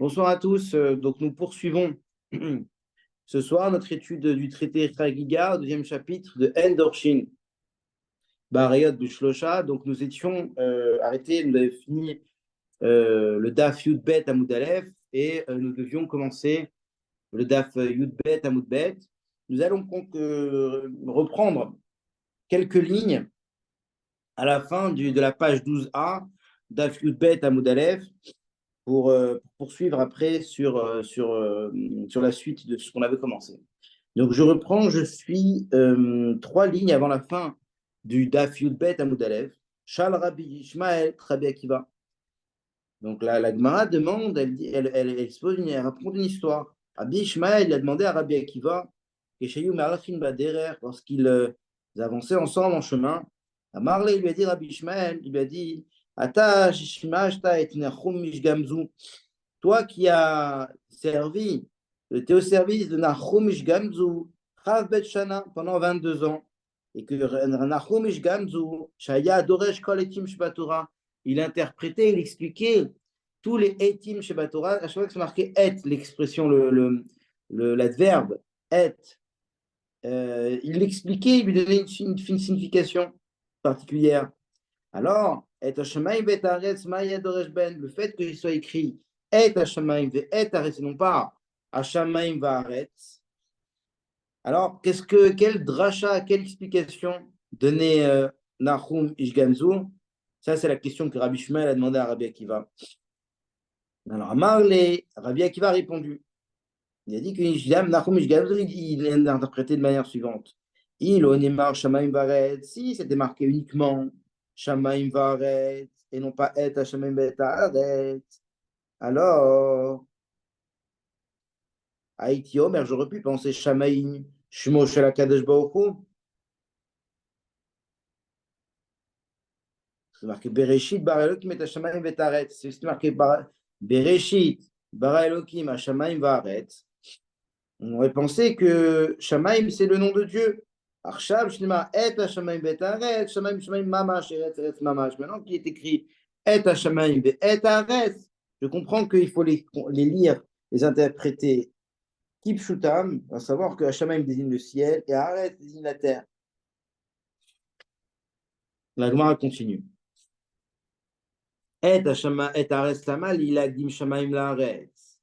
Bonsoir à tous. Donc, nous poursuivons ce soir notre étude du traité Chagiga, deuxième chapitre de En Dorshin, Barayot Bushlosha. Donc, nous étions arrêtés, nous avions fini le Daf Yudbet Amud Aleph et nous devions commencer le Daf Yudbet Amud Bet. Nous allons reprendre quelques lignes à la fin de la page 12a, Daf Yudbet Amud Aleph, pour poursuivre après sur la suite de ce qu'on avait commencé. Donc, je reprends, je suis trois lignes avant la fin du Daf Yudbet Amud Aleph. Shal Rabbi Ishmael Rabbi Akiva. Donc, la Gemara demande, elle expose, elle raconte une histoire. Rabbi Ishmael a demandé à Rabbi Akiva, lorsqu'ils avançaient ensemble en chemin, à Marley, il lui a dit, Rabbi Ishmael, il lui a dit, Ata Shishmashta et Nahum Mishgamzu. Toi qui as servi, tu es au service de Nahum Gamzu, Chav Bet Shana, pendant 22 ans, et que Nahum Gamzu, Shaya Doresh Kol Etim Shbatora, il interprétait, il expliquait tous les Etim Shbatora, à chaque fois que c'est marqué Et, l'expression, l'adverbe Et, il l'expliquait, il lui donnait une signification particulière. Alors, Et Hashemayim Bet Haaretz Maya Doresh Ben, le fait qu'il soit écrit Et Hashemayim ve Et Haaretz, non pas Hashemayim va Haaretz. Alors, quelle dracha, quelle explication donnait Nahum Ishgamzu? Ça, c'est la question que Rabbi Shmuel a demandé à Rabbi Akiva. Alors, Rabbi Akiva a répondu. Il a dit que Nahum Ishgamzu, il l'a interprété de manière suivante. Il onimar Shamayim Varetz, si c'était marqué uniquement Shamayim Varetz et non pas Et Hashemayim Bet Haaretz, alors Haïti Omer, j'aurais pu penser Shamayim Shmo Shel HaKadosh Baruch Hu. C'est marqué Bereshit Bara Elokim et Hashemayim Bet Haaretz. C'est marqué Bereshit Bara Elokim Hashemayim Varetz. On aurait pensé que Shamaim, c'est le nom de Dieu. Arshab, Shnema, Et Hashemayim Bet Haaretz, Shamaim, Shamaim, Mamash, Eretz, Eretz, Mamash. Maintenant qu'il est écrit Et Hashemayim Bet Haaretz, je comprends qu'il faut les lire, les interpréter Kipshutam, à savoir que Hashemayim désigne le ciel et Haaretz désigne la terre. La Gemara continue. Et Haaretz Lamal, il a dit Shamaim Laaretz.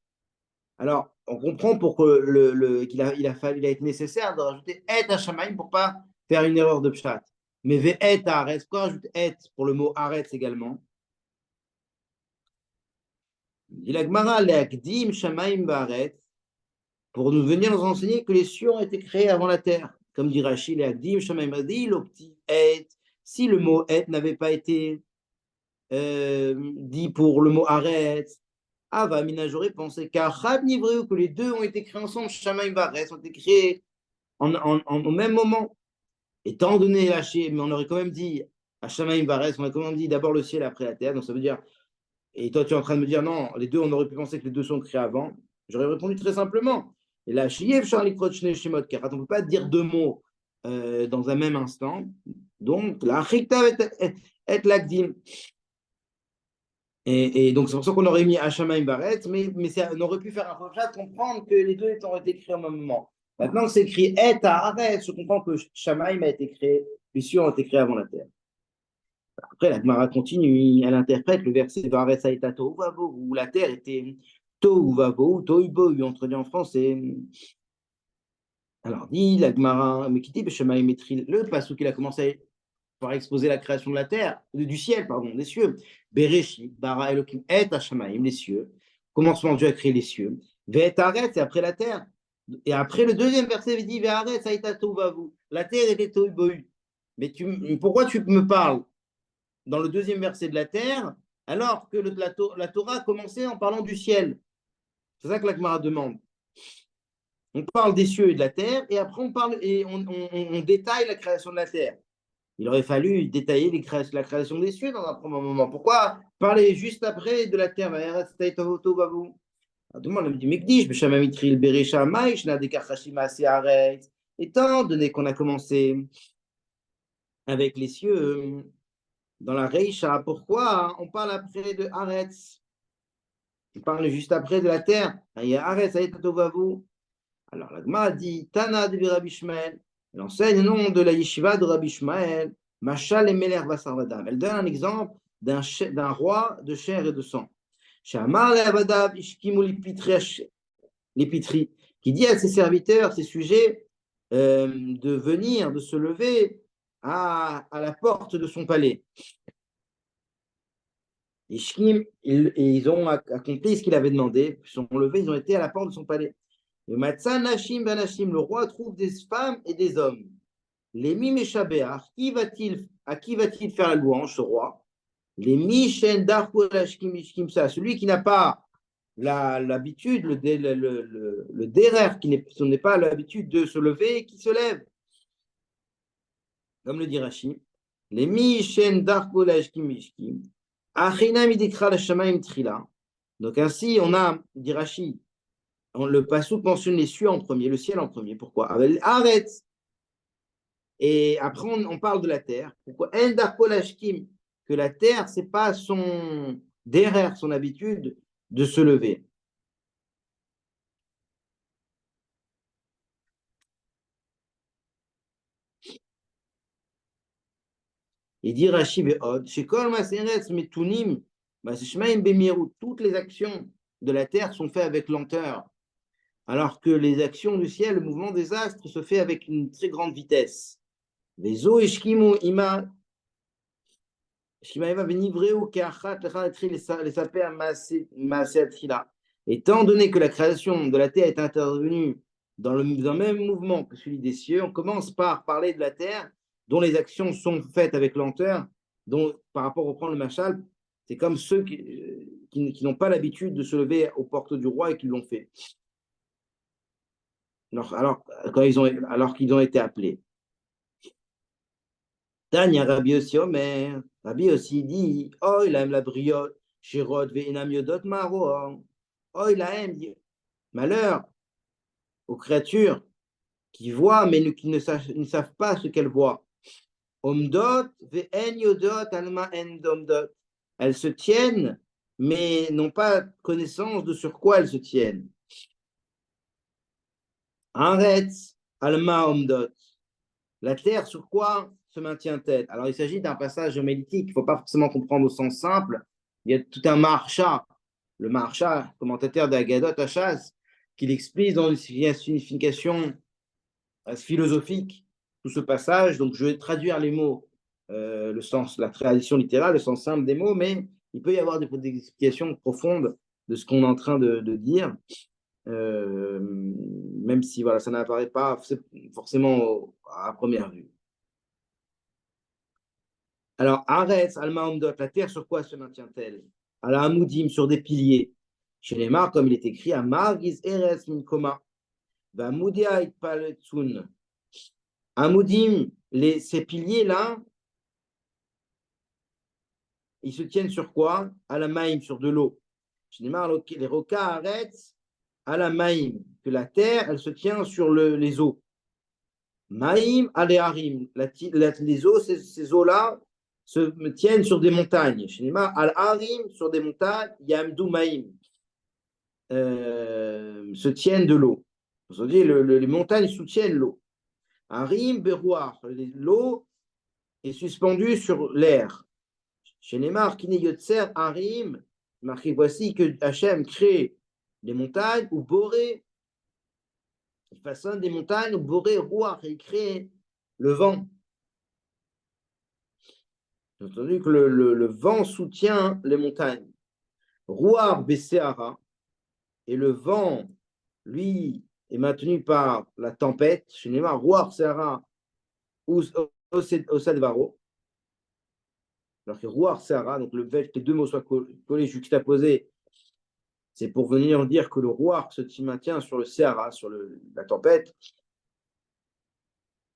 Alors, on comprend pourquoi qu'il a été nécessaire de rajouter Et Hashemayim pour ne pas faire une erreur de pshat. Mais ve Et Haaretz, pourquoi rajoute Et pour le mot Haaretz également? Il a Gemara, Leakdim Shamaim Baaretz, pour nous venir nous enseigner que les cieux ont été créés avant la terre. Comme dit Rashi, Leakdim Shamaim Baaretz, l'opti Et, si le mot Et n'avait pas été dit pour le mot Haaretz, Ava Mina, j'aurais pensé que les deux ont été créés ensemble, Shamaim Baaretz, ont été créés au même moment. Étant donné lâché, mais on aurait quand même dit à Shamaim Vares, on a quand même dit d'abord le ciel après la terre. Donc ça veut dire, et toi tu es en train de me dire non, les deux, on aurait pu penser que les deux sont créés avant. J'aurais répondu très simplement. Et là, Shiev Charlie Krochne Shimot Karat, on ne peut pas dire deux mots dans un même instant. Donc, la Chikta et l'Agdim. Et donc, c'est pour ça qu'on aurait mis Hashamaim Varet, mais on aurait pu faire un recherche, comprendre que les deux ont été créés au même moment. Maintenant, c'est écrit Et Haaretz, je comprends que Shamaim a été créé, les cieux ont été créés avant la terre. Après, la Gemara continue, elle interprète le verset Varetz Aïta Tohu Vavo, où la terre était Tohu Vavo, Tohu Bohu, entre dit en français. Alors, dit la Gemara, mais qui dit Shamaim Metril, le passage qu'il a commencé par exposer la création de la terre, du ciel, pardon, des cieux. Bereshit, bara Elohim, et Hashamaim, les cieux. Commencement, Dieu a créé les cieux. Ve'et haaretz, c'est après la terre. Et après le deuxième verset, il dit Ve'haaretz haïta tohu vavu. La terre était tohu bohu. Mais pourquoi tu me parles dans le deuxième verset de la terre, alors que la Torah a commencé en parlant du ciel? C'est ça que la Gemara demande. On parle des cieux et de la terre, et après on détaille la création de la terre. Il aurait fallu détailler la création des cieux dans un premier moment. Pourquoi parler juste après de la terre? Tout le monde me dit, étant donné qu'on a commencé avec les cieux dans la Reisha, pourquoi on parle après de Haaretz? Il parle juste après de la terre. Alors, la Gemara dit Tana de Rabbi Ishmael. Elle enseigne le nom de la yeshiva de Rabbi Ishmael. Machal et Meler Basarvadam. Elle donne un exemple d'un roi de chair et de sang. Shamar le Abadav Ishkimu l'épitri, qui dit à ses serviteurs, ses sujets, de venir, de se lever à la porte de son palais. Ishkim, ils ont accompli ce qu'il avait demandé. Ils sont levés, ils ont été à la porte de son palais. Le Matzah Nashim Banashim, le roi trouve des femmes et des hommes. Les Mimeshabeach, à qui va-t-il faire la louange, ce roi? Les Mishen Darkolashkim Ishkim, ça, celui qui n'a pas l'habitude, le derer, ce n'est pas l'habitude de se lever et qui se lève. Comme le dit Rashi, les Mishen Darkolashkim Ishkim, Achinam Idikra Lashamaim Trila. Donc ainsi, on a, dit Rashi, le Passouk mentionne les cieux en premier, le ciel en premier. Pourquoi? Arrête. Et après, on parle de la terre. Pourquoi? Que la terre, c'est pas son derrière, son habitude de se lever. Il dit Rashi Ve'od, Shekol Maseretz Metunim, Maseshmaim Bemirut, toutes les actions de la terre sont faites avec lenteur, alors que les actions du ciel, le mouvement des astres, se fait avec une très grande vitesse. Les eaux Eshkimu Ima, étant donné que la création de la terre est intervenue dans le même mouvement que celui des cieux, on commence par parler de la terre dont les actions sont faites avec lenteur, dont par rapport au prendre le machal, c'est comme ceux qui n'ont pas l'habitude de se lever aux portes du roi et qui l'ont fait. Alors qu'ils ont été appelés. Tania Rabbi aussi Omer, Rabbi aussi dit, oh il aime la brioche, Shirot ve'inam yodot maro, oh il aime, malheur aux créatures qui voient mais qui ne savent pas ce qu'elles voient. Omdot ve'en yodot alma en domdot. Elles se tiennent mais n'ont pas connaissance de sur quoi elles se tiennent. Aretz alma omdot. La terre sur quoi se maintient-elle? Alors, il s'agit d'un passage homilétique, il ne faut pas forcément comprendre au sens simple. Il y a tout un Maharsha, le Maharsha, commentateur d'Agadot Hachas, qui l'explique dans une signification philosophique, tout ce passage. Donc, je vais traduire les mots, le sens, la tradition littérale, le sens simple des mots, mais il peut y avoir des explications profondes de ce qu'on est en train de dire. Même si voilà, ça n'apparaît pas forcément à première vue. Alors, Aretz, Alma Omdot, la terre, sur quoi se maintient-elle? Alors, Amoudim, sur des piliers. Chez les Mar, comme il est écrit, Amar Giz Eretz Minkoma, Vamoudia Itpaletsun. Amoudim, ces piliers-là, ils se tiennent sur quoi? À la Maïm, sur de l'eau. Chez les Mar, les Roka Aretz, à la Maïm, que la terre, elle se tient sur les eaux. Maïm, Aleharim, les eaux, ces eaux-là, se tiennent sur des montagnes. Shinema al-Harim, sur des montagnes, Yamdou Maïm, se tiennent de l'eau. Les montagnes soutiennent l'eau. Harim, Berouar, l'eau est suspendue sur l'air. Shinema Kine Yotzer, Harim, marqué voici que Hachem crée des montagnes, ou Boré, il façonne des montagnes, ou Boré, Rouar, il crée le vent. J'ai entendu que le vent soutient les montagnes. Rouar Besséara, et le vent, lui, est maintenu par la tempête. Chez Neymar, Rouar Sehara Osadvaro. Alors que Rouar Sehara, donc le fait que les deux mots soient collés, juxtaposés, c'est pour venir dire que le Rouar se maintient sur le Sehara, sur la tempête.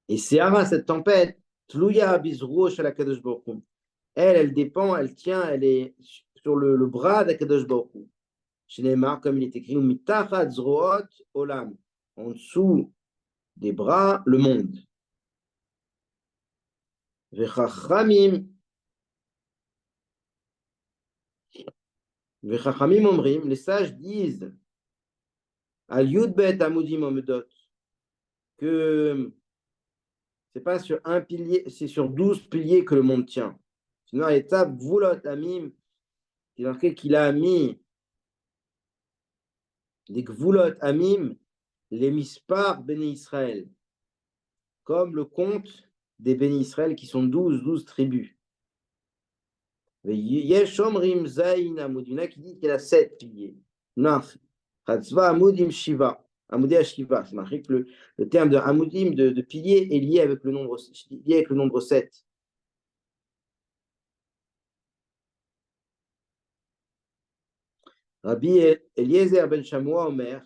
Et Sehara, cette tempête, Tlouya Bizro Shalakadosh Baruch. Elle dépend, elle tient, elle est sur le bras d'Akadosh Baruch Hu. Chez Neymar, comme il est écrit, Mitachat Zroot Olam, en dessous des bras, le monde. Vechachamim Vechachamim omrim, les sages disent al yudbet amudim omedot que c'est pas sur un pilier, c'est sur 12 piliers que le monde tient. Sinon, l'étape voulot amim, il est marqué qu'il a mis des gvoulot amim, les mispar béné Israël, comme le compte des béné Israël qui sont 12 tribus. Yesh omrim zayin amudina qui dit qu'il a 7 piliers. Nach, chatzva amudim shiva. Amoudé Shiva, c'est marqué que le terme de Amudim, de pilier, est lié avec le nombre 7. Rabbi Eliezer ben Shamoua Omer,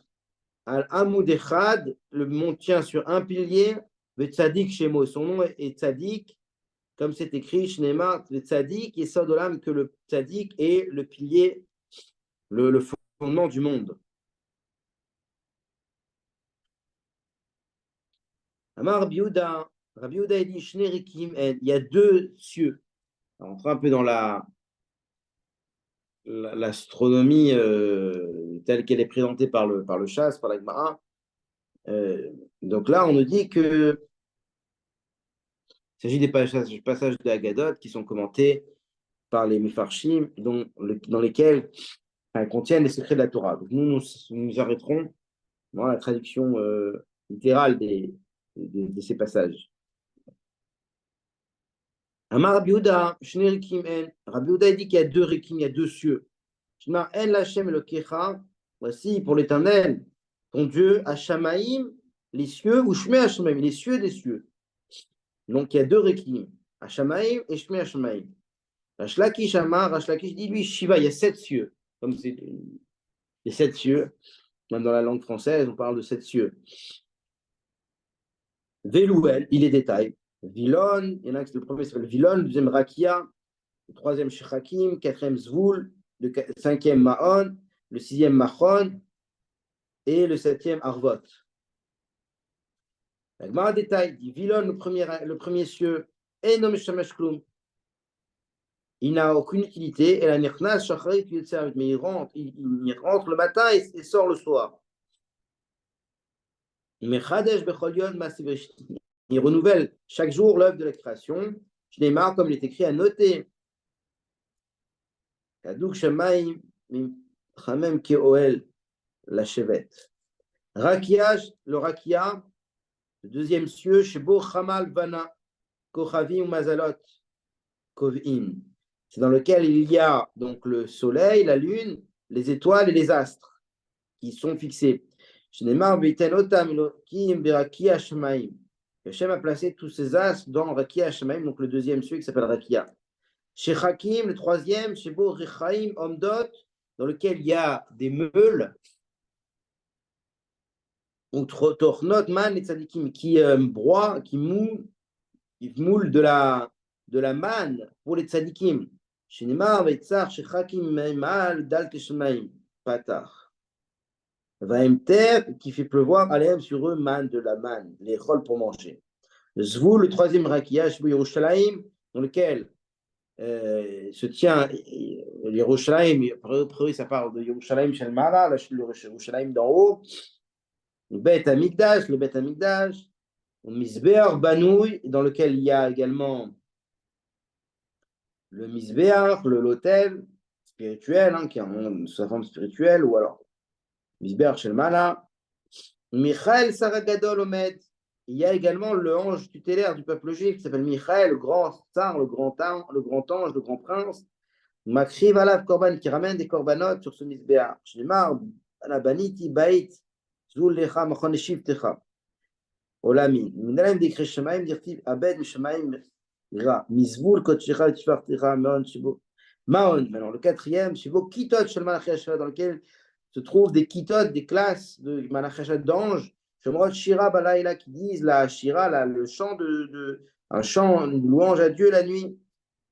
Al Amoud Echad, le mont tient sur un pilier, le Tzadik Shemo, son nom est Tzadik, comme c'est écrit, Shneemar, le Tzadik, et sort de l'âme que le Tzadik est le pilier, le fondement du monde. Amar Rabbi Yehuda dit Shnerikim, il y a 2 cieux. On rentre un peu dans l'astronomie telle qu'elle est présentée par le Shas, par la Gemara. Donc là, on nous dit que il s'agit des passages de Haggadot qui sont commentés par les Mefarshim, dans lesquels contiennent les secrets de la Torah. Donc nous arrêterons dans la traduction littérale de ces passages. Amar Rabbi Yehuda, Shne Rikim En. Rabbi Yehuda dit qu'il y a 2 rikim, il y a 2 cieux. Shema En Lachem Elokecha, voici pour l'Éternel, ton Dieu, Hashamaim, les cieux, ou Shme Hashamaim, les cieux des cieux. Donc il y a 2 rikim, Hashamaim et Shme Hashamaim. Rashlakish Amar, Rashlakish dit lui, Shiva, il y a 7 cieux. Comme c'est les 7 cieux, même dans la langue française, on parle de 7 cieux. Velouel, il les détaille. Vilon, il y en a le premier s'appelle Vilon, le deuxième Rakia, le troisième Shechakim, le quatrième Zvoul, le cinquième Maon, le sixième Machon et le septième Arvot. La Gemara détaille, dit Vilon, le premier cieux, Enom Shamash Klum. Il n'a aucune utilité, et la Nirnas Shachrit Yotzer, mais il rentre le matin et sort le soir. Mechadesh Bechol Yom Ma'aseh Bereshit. Il renouvelle chaque jour l'œuvre de la création. Je démarre comme il est écrit à noter. Kadouk Shamaim Chamem Keoel la Shevet. Rakiach, le Rakia, le deuxième cieux, Shebo Chamal Vana, Kochavim Mazalot, Kovim. C'est dans lequel il y a donc le soleil, la lune, les étoiles et les astres qui sont fixés. Shneimar Beiten Otam Elokim Berakia Shemaim. Hachem a placé tous ces astres dans Rakia Shemaim, donc le deuxième cieux qui s'appelle Rakia. Chez Hakim, le troisième, chez Bo Rechaim Omdot, dans lequel il y a des meules, ou Tornot Man et Tzadikim, qui broient, qui moulent de la manne pour les Tzadikim. Chez Neymar, Vetzar, chez Hakim, Meimal, Dal Teshemaim, Patar. Vaimter, qui fait pleuvoir, Alem sur eux, man de la manne, les rôles pour manger. Le Zvoul, le troisième Rakia, chez Yerushalayim, dans lequel se tient Yerushalayim, après ça parle de Yerushalayim Shel Mala, le Yerushalayim d'en haut, le Bet Hamikdash, le Mizbeach Banouy, dans lequel il y a également le Mizbeach, l'autel spirituel, qui est en sa forme spirituelle, ou alors Mizbeach Shel Mala, Michael Saragadol Omed. Il y a également le ange tutélaire du peuple juif qui s'appelle Michael, le grand tsar, le grand ange, le grand prince. Makriv alav korban, qui ramène des korbanot sur ce misbéach. Shnemar, anabaniti bait, zul lecha machon shivtecha. Olamin. Minalem dekre shemaim, dirtiv abed mishemaim ra. Mizvul kotchecha tishvartecha maon shibo. Maon, maintenant le quatrième, shibo kitot shel malachi Hashem, dans lequel se trouvent des kitot, des classes de malachi Hashem d'anges. Shemrot Shira Balaïla, qui disent la Shira, le chant un chant, une louange à Dieu la nuit.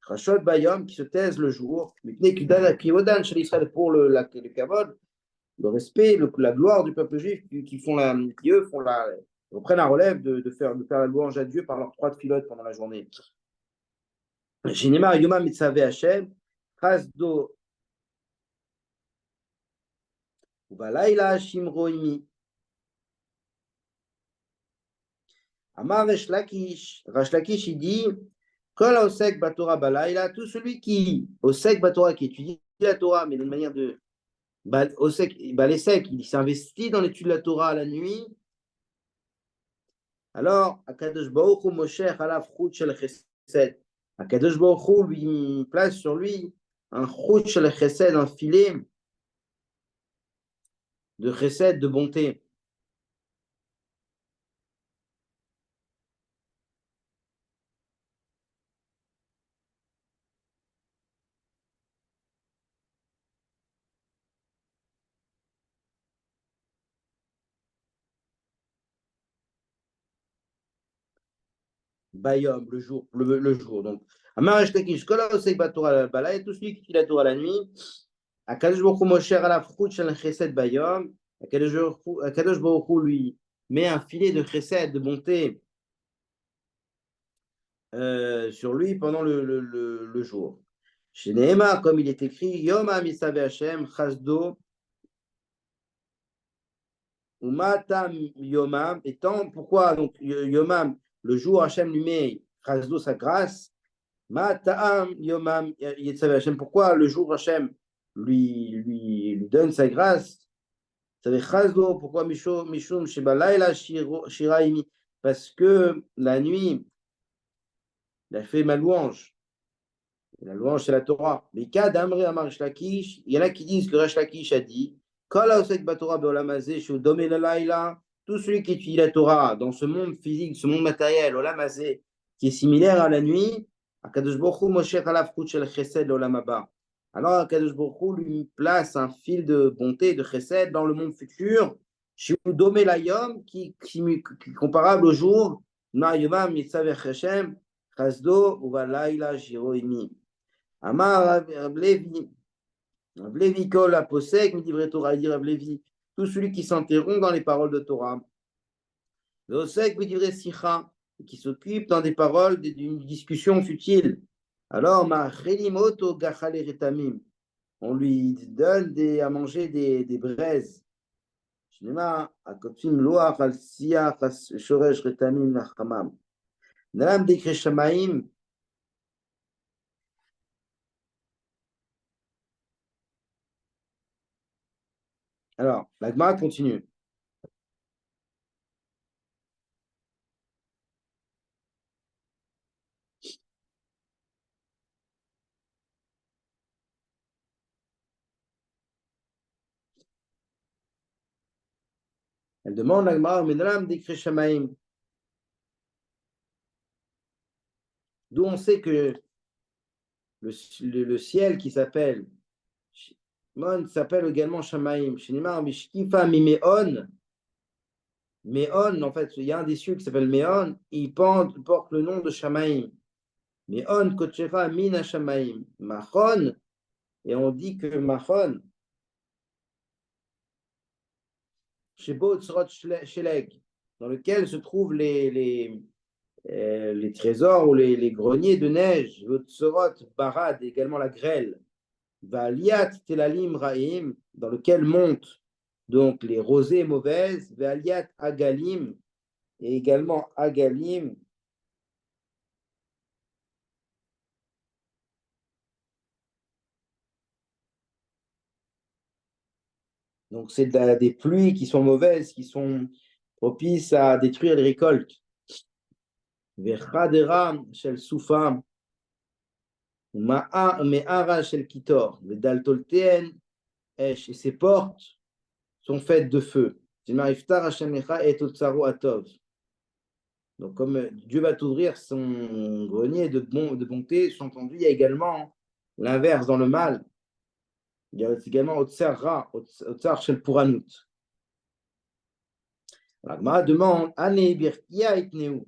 Rachot Bayom, qui se taisent le jour. Pour le kavod, le respect, la gloire du peuple juif, qui eux prennent la relève de faire la louange à Dieu par leurs 3 filotes pendant la journée. Shinema Yoma Mitzaveh Hashem, Chasdo Ubalaïla Shimroimi. Amar Resh Lakish, il dit, Kol Osek Batora Balaïla, tout celui qui, Osek Batora, qui étudie la Torah, mais d'une manière de. Osek, Balesek, il s'investit dans l'étude de la Torah la nuit. Alors, Akadosh Baruch Hu Moshe Halav Chut Shel Chesed. Akadosh Baruch Hu lui place sur lui un Chut Shel Chesed, un filet de Chesed, de bonté. Bayom, le jour, le jour. Donc, Amar Eshtakish, Kola Osek Batora Balai, tout celui qui étudie la Torah la nuit. Akadosh Baruch Hu Moshe Halav Chut Shel Chesed Bayom. Akadosh Baruch Hu lui met un filet de Chesed, de bonté, sur lui pendant le jour. Chez Nehema, comme il est écrit, Yom HaMisav Hashem, Chasdo, Umatam Yomam, étant, pourquoi donc Yomam, le jour Hashem lui met Chasdo, sa grâce, Matam Yomam Yetzav Hashem, pourquoi le jour Hashem lui donne sa grâce, ça veut Chasdo, pourquoi Mishum Shebalayla Shiraimi, parce que la nuit, il a fait ma louange. La louange, c'est la Torah. Mais cas d'Amri Amar Resh Lakish, il y en a qui disent que Resh Lakish a dit Kol haosek baTorah be'olam hazeh shehu domeh lalayla, tout celui qui étudie la Torah dans ce monde physique, ce monde matériel, olam hazeh, qui est similaire à la nuit, Akadosh Baruch Hu Moshe Halav Chut Shel Chesed l'olam haba. Alors Akadosh Baruch Hu lui place un fil de bonté, de Chesed dans le monde futur, shehu domeh layom, qui est comparable au jour, Ma yomam mitzav Hashem, Chasdo uvalayla jiroimi. Amar Rablevi, Rablevi kol aposek, me dit vrai Torah, il dit Rablevi, tout celui qui s'interrompt dans les paroles de Torah. L'osek me dit vrai Sicha, qui s'occupe dans des paroles d'une discussion futile. Alors, ma chelimoto gachale retamim, on lui donne à manger des braises. Shnema, akotfim loach al siach shoresh retamim nachamam. Nalam dekre shamaim. Alors, la Gemara continue. Elle demande la Gemara, mais Nalam dekre shamaim. D'où on sait que le ciel qui s'appelle Mon s'appelle également Shamaim. Shinimar Mishkifa Mimeon. Meon, en fait, il y a un des cieux qui s'appelle Meon, il porte le nom de Shamaim. Meon Kochecha Mina Shamaim. Machon, et on dit que Machon, Shebo Tzrot Sheleg, dans lequel se trouvent les trésors ou les greniers de neige, Tzrot Barad, également la grêle. Valiat Telalim Raim, dans lequel montent donc les rosées mauvaises, Valiat Agalim, et également Agalim. Donc, c'est des pluies qui sont mauvaises, qui sont propices à détruire les récoltes. Vechadera Shel Soufam, Me'ara Shel Kitor, Vedaltolten, Esh, et ses portes sont faites de feu. Donc, comme Dieu va t'ouvrir son grenier de bonté, entendu, il y a également l'inverse dans le mal. Il y a également Otsar Ra, Otsar Shel Puranut. La Gemara demande Ane Birkia Itneu.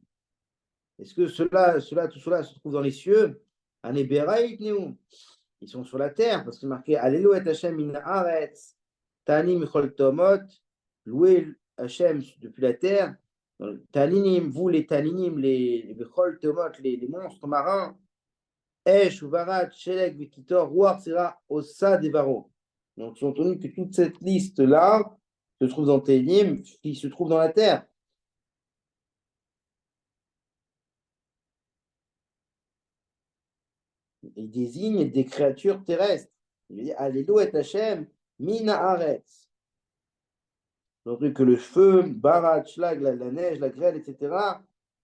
Est-ce que tout cela se trouve dans les cieux? Ane Bera Itneu. Ils sont sur la terre, parce que c'est marqué Allélo et Hashem min haaretz, Tanim Chol Tomot, louez Hashem depuis la terre. Taninim, vous les Taninim, les Chol Tomot, les monstres marins, Esh, Uvarat, Shelek, Vikitor, Ruach, Sera, Ossa, Devaro. Donc, ils ont entendu que toute cette liste-là se trouve dans Télim, qui se trouve dans la terre. Il désigne des créatures terrestres. Il dit Allélo et Hachem, Mina Aretz. Donc, que le feu, Barat, Schlag, la neige, la grêle, etc.,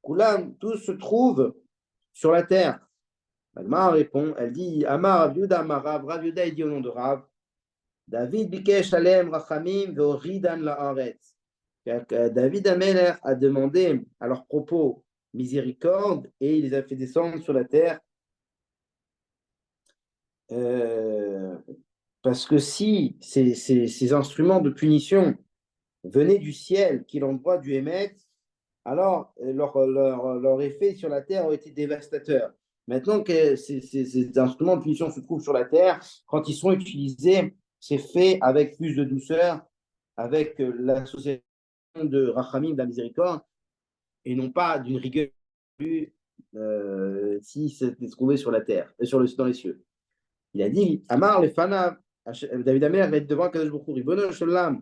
Koulam, tout se trouve sur la terre. Alma répond, elle dit Amar Rav Yuda, Rav Yuda, il dit au nom de Rav, David Bikesh Alem Rachamim Veoridan Laaretz. David Ameler a demandé à leur propos miséricorde et il les a fait descendre sur la terre. Parce que si ces instruments de punition venaient du ciel, qui l'endroit du Hémet, alors leur effet sur la terre aurait été dévastateur. Maintenant que ces instruments de punition se trouvent sur la terre, quand ils sont utilisés, c'est fait avec plus de douceur, avec l'association de Rachamim, de la miséricorde, et non pas d'une rigueur si c'était trouvé sur la terre, dans les cieux. Il a dit, Amar le Fana, David Amer va être devant Kadosh Baruch Hu, Ribono Shalom,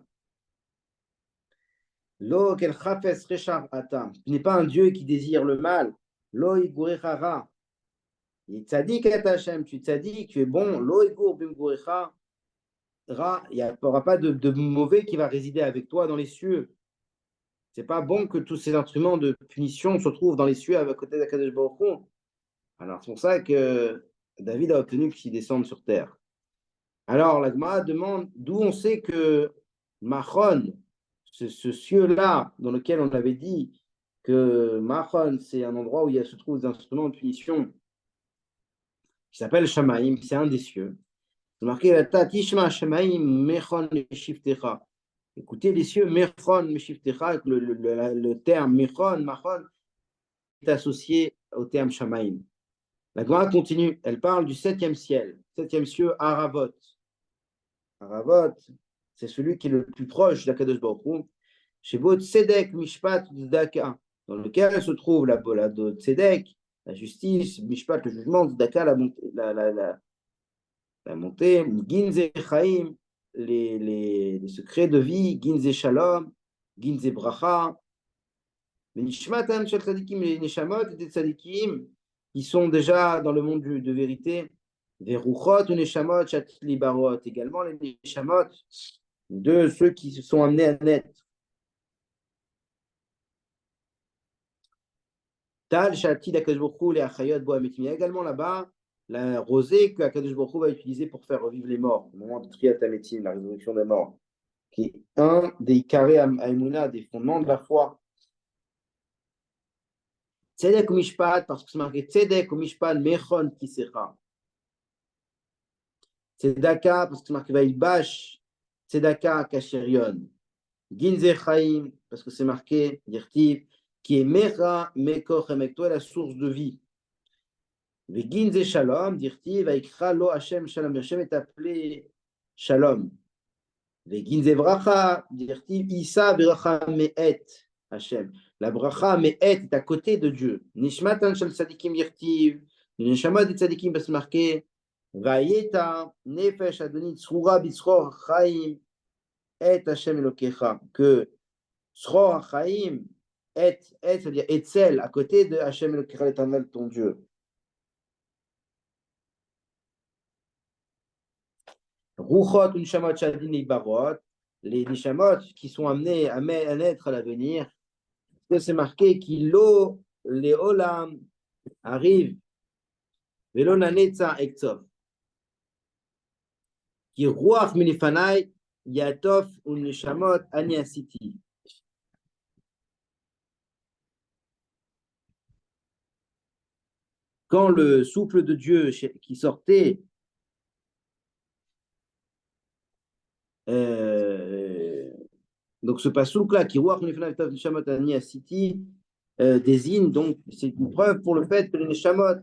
Lo kel chafes rechar atam. Tu n'es pas un Dieu qui désire le mal. Lo iguricha ra. Il tzadik et Hashem, tu tzadik, tu es bon. Lo igur bim guricha ra. Il n'y aura pas de mauvais qui va résider avec toi dans les cieux. C'est pas bon que tous ces instruments de punition se trouvent dans les cieux à côté d'Akadosh Baruch Hu. Alors c'est pour ça que David a obtenu qu'ils descendent sur terre. Alors la Gemara demande d'où on sait que Machon, ce cieux-là dans lequel on avait dit que Machon, c'est un endroit où il se trouve des instruments de punition qui s'appelle Shamaim, c'est un des cieux. C'est marqué Tishma Shamaim Mechon Meshiftecha. Écoutez les cieux, Mechon Meshiftecha, le terme Mechon, Machon est associé au terme Shamaim. La Gemara continue, elle parle du septième ciel, septième cieux, Aravot. Aravot, c'est celui qui est le plus proche d'Akadosh Baruch Hu. Shebo Tzedek Mishpat Tzedaka, dans lequel se trouve la de Tzedek, la justice, Mishpat, le jugement, Tzedaka, la montée, Ginze Chaim, les secrets de vie, Ginze Shalom, Ginze Bracha, les Nishmatan Shel Tzadikim, les Neshamot des Tzadikim, qui sont déjà dans le monde de vérité, des Ruchot ou Neshamot, Shatit Libarot, également les Neshamot de ceux qui se sont amenés à naître. Tal, Shati, d'Akadosh Baruch Hu, les Achayot, Boametim. Il y a également là-bas la rosée que Akadosh Baruch Hu va utiliser pour faire revivre les morts, au moment de Triat Ametim, la résurrection des morts, qui est un des carrés Aïmouna, des fondements de la foi. Tzedek ou Mishpat, parce que c'est marqué Tzedek ou Mishpat, Mechon Kisecha. Tzedaka, parce que c'est marqué Vaïbash, Tzedaka Kasherion. Ginze Chaim, parce que c'est marqué, Dirtiv, qui est Mecha, Mekoch, avec toi, la source de vie. Ginze Shalom, Dirtiv, Vaikra lo Hashem Shalom. Hashem est appelé Shalom. Ginze Bracha, Dirtiv, Isa Bracha Me'et Hashem. La Bracha Me'et est à côté de Dieu. Nishmatan Shal Tzadikim Dirtiv, Neshama de Tzadikim, parce que c'est marqué Vayeta, Nefesh Adonit, Tzrura Bitzror Chaim, Et Hashem Elokecha, que Tzror Chaim, c'est-à-dire Etzel, à côté de Hashem Elokecha, l'éternel, ton Dieu. Ruchot, Nishamot, Shadin et Barot, les Nishamot qui sont amenés à naître à l'avenir, c'est marqué qu'Ilo, les Olam, arrive, Velo Nanetza Ektsov, qui Ruach Minifanai, Yatov, un Nishamot, Aniasiti. Quand le souffle de Dieu qui sortait donc ce pasouk-là, qui désigne donc, c'est une preuve pour le fait que les neshamot,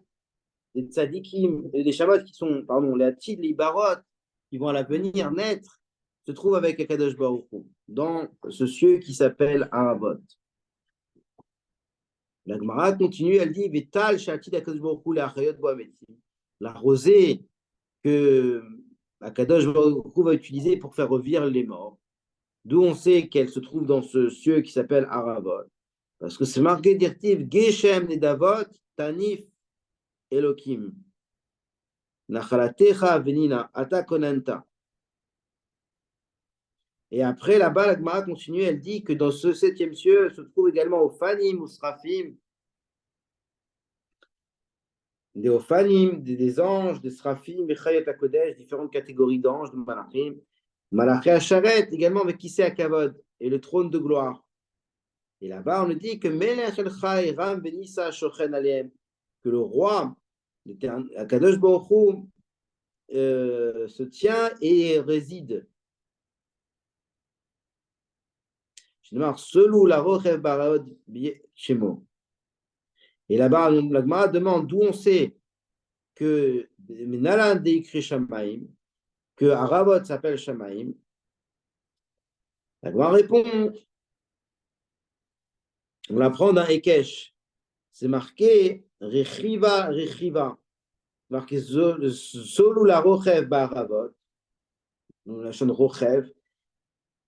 les tzadikim, les neshamot qui sont, pardon, les atid, les barot, qui vont à l'avenir naître, se trouvent avec Akadosh Baruch Hu, dans ce cieux qui s'appelle Aravot. La Gemara continue, elle dit Vetal Shatid Akadosh Baruch Hu, la rosée que Akadosh Baruch Hu va utiliser pour faire revivre les morts. D'où on sait qu'elle se trouve dans ce cieux qui s'appelle Aravot. Parce que c'est marqué d'Irtiv, Geshem Nedavot, Tanif Elohim. Nachalatecha venina, ata konanta. Et après, là-bas, la Gemara continue, elle dit que dans ce septième cieux se trouve également Ophanim ou Srafim, des Ophanim, des anges, des Srafim, des Chayot HaKodesh, différentes catégories d'anges, de Malachim. Malaché Asharet, également avec Kissé Akavod, et le trône de gloire. Et là-bas, on nous dit que Melech El Chai, Ram Benissa Shochen Aleem, que le roi, Akadosh Baruch Hu, se tient et réside. Selou la Rochev Barad Shemo. Et là-bas, la Gemara demande d'où on sait que Nalan décrit Shamaim, que Aravot s'appelle Shamaim. La Gemara répond, on l'apprend dans Ekesh. C'est marqué Rechiva, Rechiva. Marqué Solou la Rochev Baravot. La chaîne Rochev.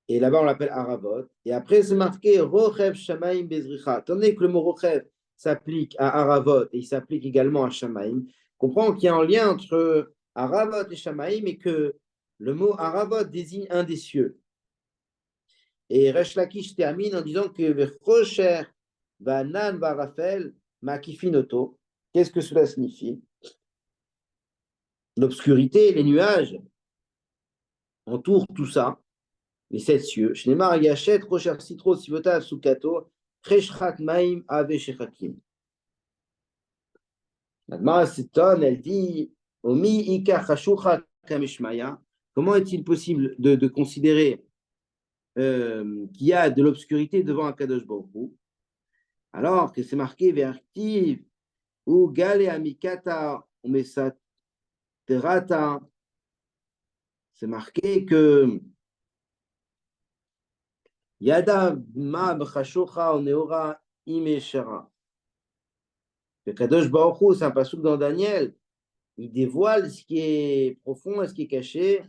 Et là-bas, on l'appelle Aravot. Et après, c'est marqué Rochev Shamaim Bezricha. Tandis que le mot Rochev s'applique à Aravot et il s'applique également à Shamaim, on comprend qu'il y a un lien entre Aravot et Shamaim et que le mot Aravot désigne un des cieux. Et Resh Lakish termine en disant que Vechocher Vanan Varafel Makifinoto. Qu'est-ce que cela signifie? L'obscurité, les nuages entourent tout ça, les sept cieux. Shnemar Yachet Rocher Citro Sivota Sukato Cheshchat Maim Ave Shechakim. La Gemara s'étonne, elle dit Omi Ika Chashucha Kameshmaya. Comment est-il possible de considérer qu'il y a de l'obscurité devant un Kadosh Baruch Hu, alors que c'est marqué Vertiv ou Gale Amikata Umesaterata. C'est marqué que Yada Ma Bchashucha Oneora Imeshara. Le Kadosh Baruch Hu, c'est un passouk dans Daniel. Il dévoile ce qui est profond et ce qui est caché.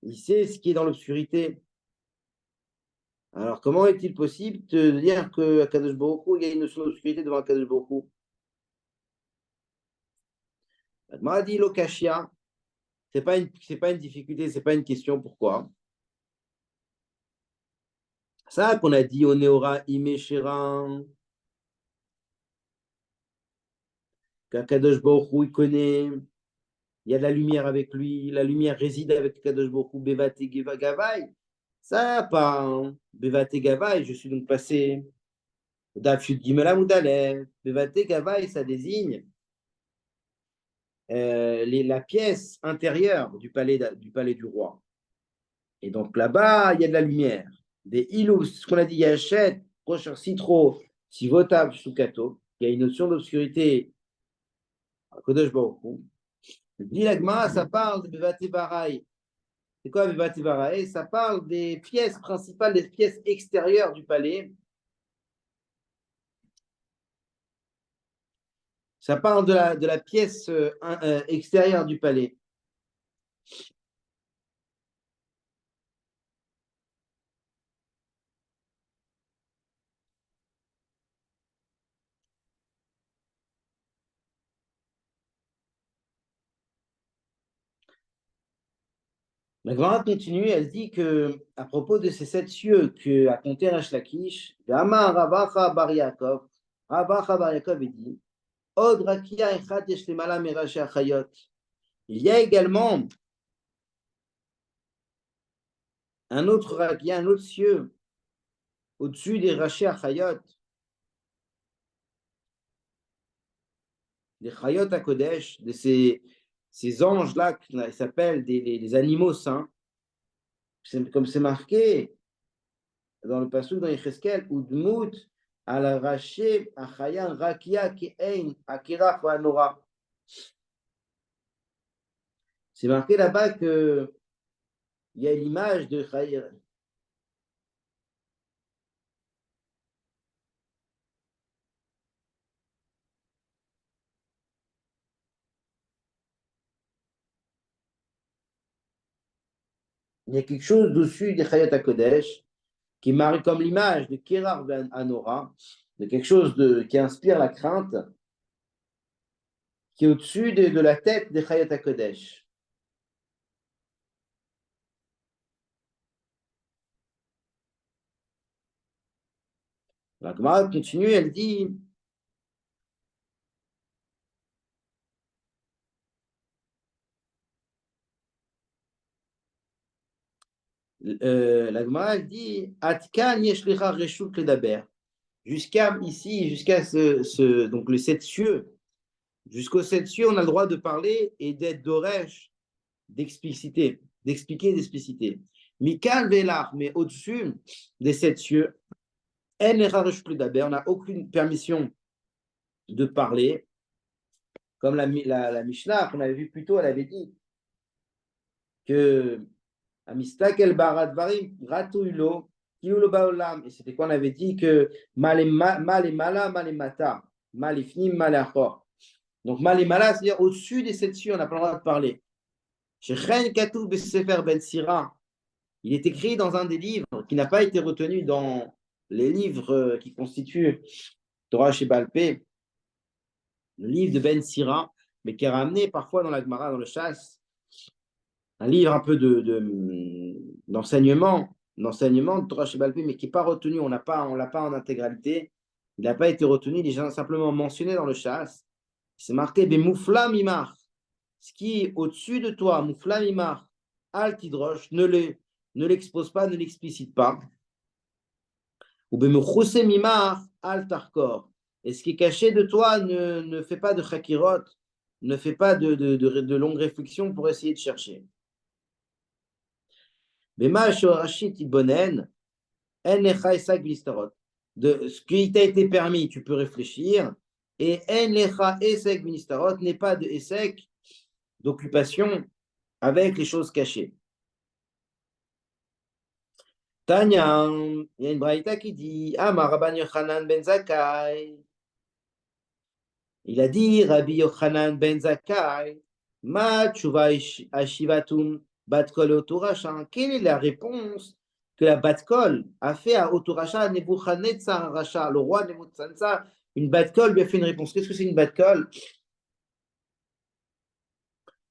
Il sait ce qui est dans l'obscurité. Alors, comment est-il possible de dire qu'à Kadosh Baruch Hu, il y a une notion d'obscurité devant Kadosh Baruch Hu? La Gemara dit Lokashia, c'est pas une difficulté, c'est pas une question. Pourquoi? Ça qu'on a dit Oneora Imeshera, qu'Akadosh Baruch Hu, il connaît, il y a de la lumière avec lui, la lumière réside avec Kadosh Baruch Hu, Bevate Gavai. Ça, pas hein. Bevate Gavai, je suis donc passé. Dafshut Gimela Moudalev, Bevate Gavai, ça désigne la pièce intérieure du palais du roi. Et donc là-bas, il y a de la lumière. Des ilous, ce qu'on a dit, Yachet, Rocher Citro, Sivotav, Sukato, il y a une notion d'obscurité à Kodesh Baruch Hu. L'Ilagma, ça parle de Bevate Barai. C'est quoi Bevate Barai? Ça parle des pièces principales, des pièces extérieures du palais. Ça parle de la pièce extérieure du palais. La Gemara continue, elle dit que à propos de ces sept cieux que a compté Resh Lakish, Amar Ravacha Bar Yaakov, Ravacha Bar Yaakov dit, Od Rakia Echat Yesh Lemala Merashi Achayot. Il y a également un autre Rakia, un autre cieux au-dessus des Rashi Achayot, des Chayot HaKodesh, de ces anges-là qui s'appellent les animaux saints. Comme c'est marqué dans le passage dans Yecheskel, Udmut al raché achayan rakia ki ein akira nora. C'est marqué là-bas que il y a l'image de Chayr. Il y a quelque chose dessus des Chayot HaKodesh qui marque comme l'image de Kérar Ben Anora, de quelque chose qui inspire la crainte, qui est au-dessus de la tête des Chayot HaKodesh. La Gemara continue, elle dit la Gemara dit Atkan yeshlicha reshut ledaber. Jusqu'à ici, jusqu'à donc les 7 cieux, jusqu'aux 7 cieux, on a le droit de parler et d'être d'oresh, d'expliciter, d'expliquer, d'expliciter. Mikal velar, mais au-dessus des 7 cieux, on n'a aucune permission de parler. Comme la Mishnah qu'on avait vu plus tôt, elle avait dit que Amistak barat varim ratuilo kiulo baolam. Et c'était quoi? On avait dit que mal et mala, mal et mata, mal et fnim, mal et achor. Donc mal et mala, c'est-à-dire au-dessus des 7 cieux, on n'a pas le droit de parler. Chez Chen Katou Sefer Ben Sira, il est écrit dans un des livres qui n'a pas été retenu dans les livres qui constituent Torah chez Balpé, le livre de Ben Sira, mais qui est ramené parfois dans la Gemara, dans le Chasse, un livre un peu d'enseignement de Torah chez Balpé, mais qui n'est pas retenu, on ne l'a pas en intégralité, il n'a pas été retenu, il est simplement mentionné dans le Chasse. C'est marqué Bemoufla Mimar, ce qui est au-dessus de toi, Moufla Mimar, Al Tidrosh, ne l'expose pas, ne l'explicite pas. Ou Bemochuse Mimar, Al Tarkor. Et ce qui est caché de toi, ne fait pas de chakirot, ne fait pas de longues réflexions pour essayer de chercher. De ce qui t'a été permis, tu peux réfléchir. Et en lecha esek ministarot n'est pas de esek, d'occupation avec les choses cachées. Tanya, il y a une braïta qui dit Amar Rabban Yochanan ben Zakkai. Il a dit Rabbi Yochanan ben Zakkai, Ma tshuva ashivatum batkol otorasha. Quelle est la réponse que la batkol a fait à Otorasha, Nebuchadnezzar Racha, le roi Nebuchadnezzar? Une batkol lui a fait une réponse. Qu'est-ce que c'est une batkol?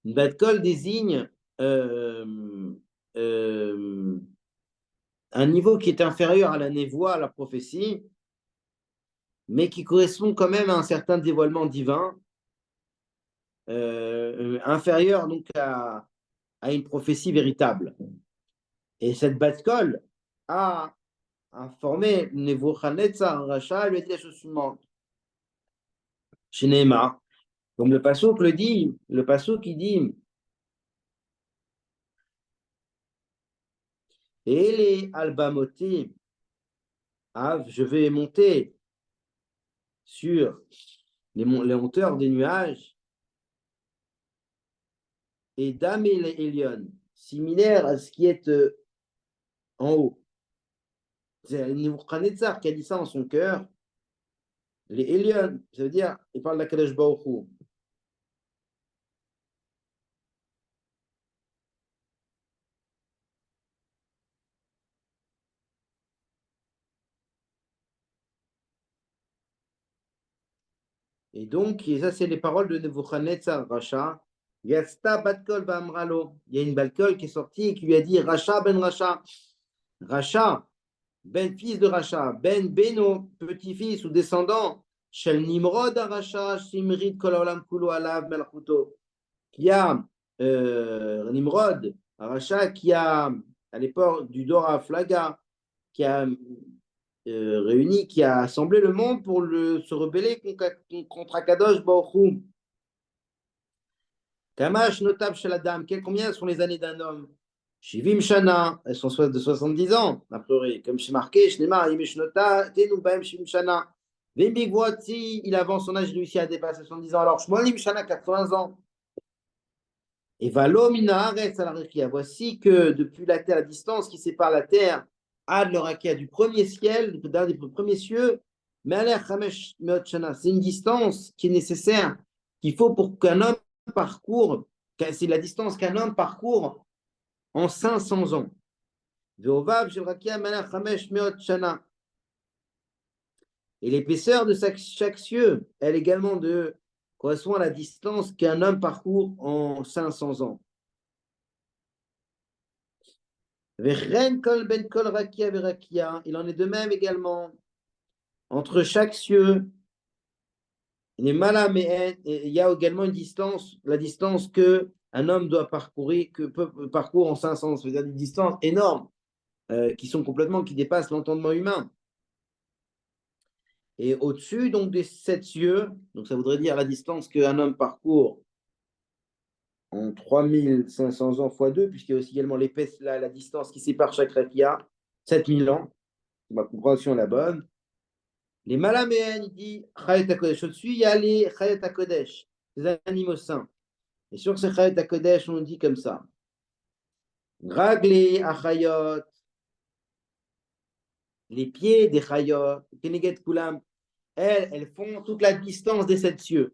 Une batkol désigne un niveau qui est inférieur à la névoie, à la prophétie, mais qui correspond quand même à un certain dévoilement divin, inférieur donc à une prophétie véritable. Et cette batkol a informé Nebuchadnezzar Racha, lui a dit la chose suivante. Chez Nehema, comme le passouk le dit, le passouk qui dit et les albamoti, je vais monter sur les hauteurs des nuages, et Dam et Elion, similaire à ce qui est en haut. C'est Nebuchadnezzar qui a dit ça en son cœur. Les Elion, ça veut dire, il parle d'Akadosh Baruch Hu. Et donc, ça, c'est les paroles de Nebuchadnezzar, Racha. Yasta Batkol Bamralo. Il y a une Batkol qui est sortie et qui lui a dit Racha ben Racha. Racha, ben fils de Racha, ben Beno, petit-fils ou descendant, Shel Nimrod Racha, Shimrit Kololam Kulo Alav Melchuto. Qui a Nimrod, Racha, qui a, à l'époque du Dora Flaga, qui a réuni, qui a assemblé le monde pour se rebeller contre Akadosh Baruch Hu. Kamash notable chez la dame. Combien sont les années d'un homme? Shivim Shana, elles sont de 70 ans, a priori. Comme c'est marqué, Shnema, Yimeshnota, Tenubem, Shivim Shana. Vembigwati, il avance son âge, il réussit à dépasser 70 ans. Alors, Shmolim Shana, 80 ans. Et Valomina Aretz al-Arikia. Voici que depuis la terre, la distance qui sépare la terre Ad l'Orakia du premier ciel, d'un des premiers cieux, c'est une distance qui est nécessaire, qu'il faut pour qu'un homme parcourt, c'est la distance qu'un homme parcourt en 500 ans. Ve'ovav shel Rakia melech 500 shana. Et l'épaisseur de chaque cieux, elle également correspond à la distance qu'un homme parcourt en 500 ans. Vechen kol ben kol Rakia verakia. Il en est de même également entre chaque cieux. Il y a également une distance, la distance que un homme doit parcourir, que peut parcourir en 500 ans, c'est-à-dire des distances énormes qui dépassent l'entendement humain. Et au-dessus donc des 7 cieux, donc ça voudrait dire la distance qu'un homme parcourt en 3500 ans fois 2, puisqu'il y a aussi également la distance qui sépare chaque rakia, 7000 ans, ma compréhension est la bonne. Les Malaméen, il dit Chayet HaKodesh. Au-dessus, il y a les Chayet HaKodesh, les animaux saints. Et sur ce Chayet HaKodesh, on dit comme ça Ragli Achayot, les pieds des Chayot, Keneget Kulam, elles font toute la distance des 7 cieux.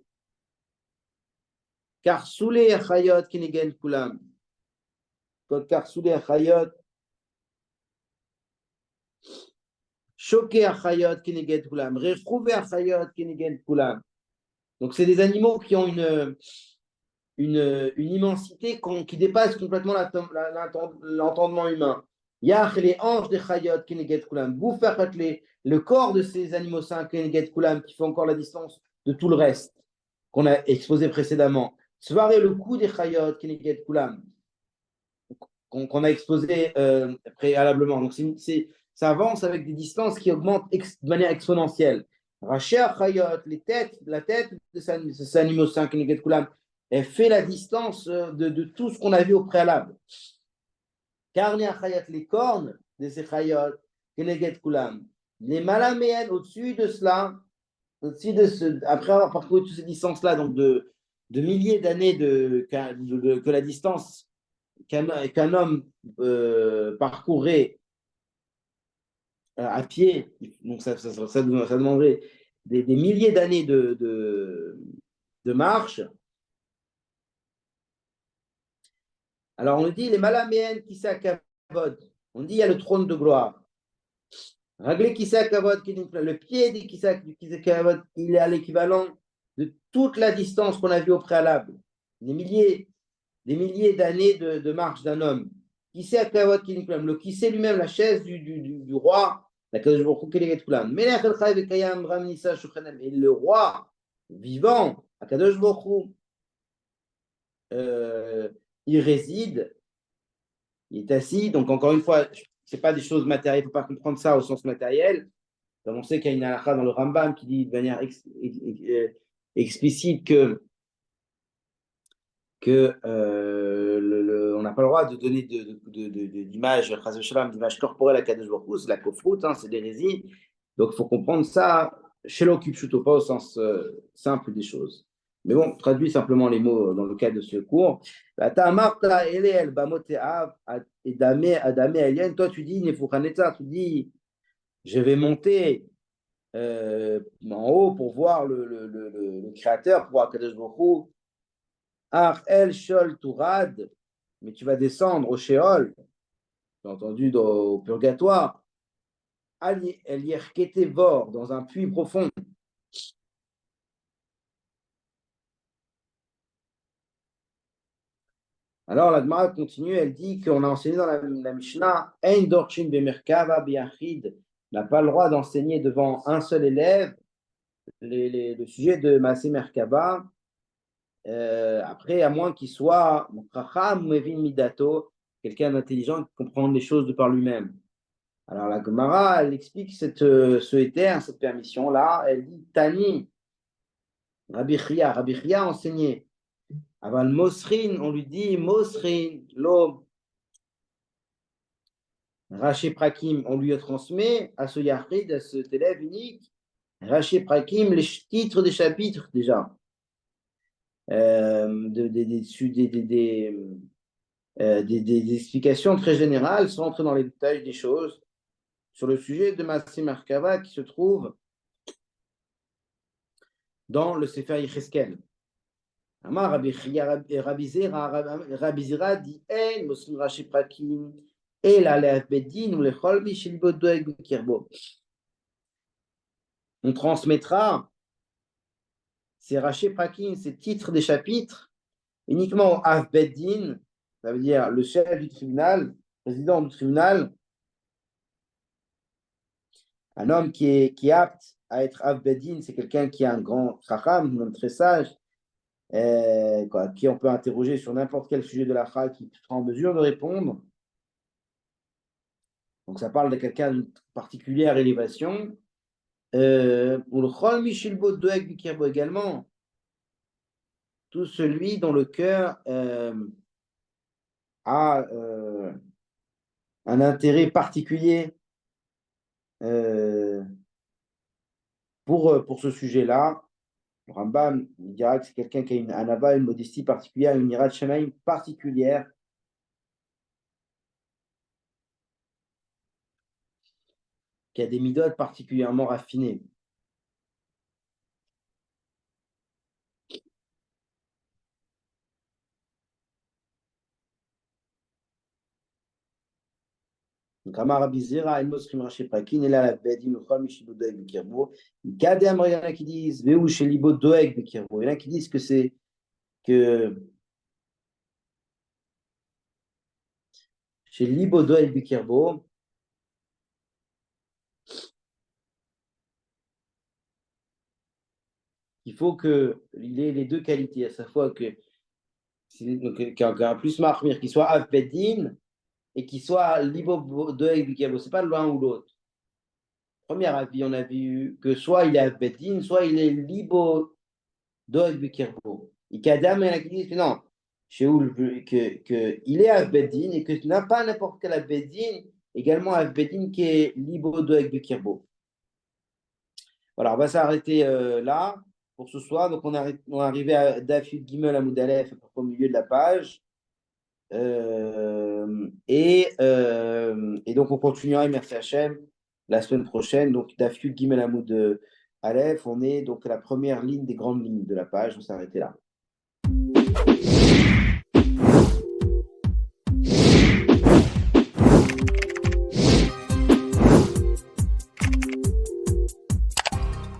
Car sous les Achayot, Keneget Kulam, car sous les Achayot, Choqué Achayot, Keneget Kulam, Rechouvé Achayot, Keneget Kulam. Donc, c'est des animaux qui ont une immensité qui dépasse complètement l'entendement humain. Yach, les hanches des Chayot, Keneget Kulam, Boufachat, le corps de ces animaux saints, Keneget Kulam, qui fait encore la distance de tout le reste qu'on a exposé précédemment. Svaré, le cou des Chayot, Keneget Kulam, qu'on a exposé préalablement. Donc, ça avance avec des distances qui augmentent de manière exponentielle. Racher Chayot, la tête de ces animaux saints, Keneget Kulam, elle fait la distance de tout ce qu'on a vu au préalable. Karni Achayat, les cornes de ces Chayot, Keneget Kulam. Les Malaméennes, au-dessus de cela, après avoir parcouru toutes ces distances-là, donc de milliers d'années que la distance qu'un homme parcourrait à pied, donc ça demanderait des milliers d'années de marche. Alors on dit les Malaméennes qui s'accavod. On dit il y a le trône de gloire. Raglé qui s'accavod, le pied des qui s'accavod, il est à l'équivalent de toute la distance qu'on a vue au préalable. Des milliers d'années de marche d'un homme. Qui s'accavod, le qui c'est lui-même la chaise du roi. Et le roi vivant, Akadosh Baruch Hu, il réside, il est assis. Donc, encore une fois, ce n'est pas des choses matérielles, il ne faut pas comprendre ça au sens matériel. Comme on sait qu'il y a une halakha dans le Rambam qui dit de manière explicite que on n'a pas le droit de donner d'image, d'image corporelle à Kadosh Baruch Hu, c'est la kofrout, hein, c'est l'hérésie. Donc, il faut comprendre ça chez l'occupchuto, pas au sens simple des choses. Mais bon, traduis simplement les mots dans le cadre de ce cours. Toi, tu dis, tu dis, je vais monter en haut pour voir le Créateur, pour voir Kadosh Baruch Hu. Ar el shol tourad, mais tu vas descendre au Sheol, tu as entendu au purgatoire, el yerkete vor, dans un puits profond. Alors la Gemara continue, elle dit qu'on a enseigné dans la Mishnah, Ein dorchin bemerkava biachid, n'a pas le droit d'enseigner devant un seul élève le sujet de Maaseh Merkava, après, à moins qu'il soit Chacham Mevin Midato, quelqu'un d'intelligent qui comprend les choses de par lui-même. Alors la Gemara, elle explique ce éther, cette permission-là, elle dit Tani, Rabbi Chia a enseigné. Avant Mosrin, on lui dit Mosrin, l'homme, Raché Prakim, on lui transmet à ce Yachid, à cet élève unique, Raché Prakim, les titres des chapitres déjà. Des explications très générales sans entrer dans les détails des choses sur le sujet de Maaseh Merkava qui se trouve dans le Sefer Yecheskel. Amar Rabbi Zera dit En, Moslim Rashi Prakim, El Alef Bedin ou Lechol Mishilbo Doeg Kirbo. On transmettra ces Rashi Prakim, ces titres des chapitres, uniquement au Av Bedin, ça veut dire le chef du tribunal, président du tribunal, un homme qui est apte à être Av Bedin, c'est quelqu'un qui a un grand chacham, un homme très sage, qui on peut interroger sur n'importe quel sujet de la Chal, qui sera en mesure de répondre. Donc ça parle de quelqu'un d'une particulière élévation. Ou le Chol Mishilbo Doeg Bikirbo également, tout celui dont le cœur a un intérêt particulier pour ce sujet-là. Le Rambam il dira que c'est quelqu'un qui a un aval, une modestie particulière, une ira de shamaim particulière. Qui a des midotes particulièrement raffinées. Donc, Amar Rabbi Zera, El Moskrim Rashi Prakin, et là, la Bedim, le Chol Mishibo Doeg Bekirbo. Kadem, il y en a qui disent, Veu Shelibo Doeg Bekirbo. Il y en a qui disent que c'est que chez Libo Doeg Bekirbo, il faut qu'il ait les deux qualités, à sa fois qu'il y a plus marmir, qu'il soit Av Bedin et qu'il soit Libo Doeg Bekirbo. C'est pas l'un ou l'autre. Premier avis, on a vu que soit il est Av Bedin, soit il est Libo Doeg Bekirbo. Et qu'Adam, il y en a qui disent que non, qu'il est Avbedin et que tu n'as pas n'importe quel Avbedin, également Avbedin qui est Libo Doeg Bekirbo. Voilà, on va s'arrêter là pour ce soir. Donc, on est arrivé à Dafyud Gimel Amoud Aleph au milieu de la page. Et donc, on continuera, merci Hachem, la semaine prochaine. Donc, Dafyud Gimel Amoud Aleph, on est donc à la première ligne des grandes lignes de la page. On s'est arrêté là.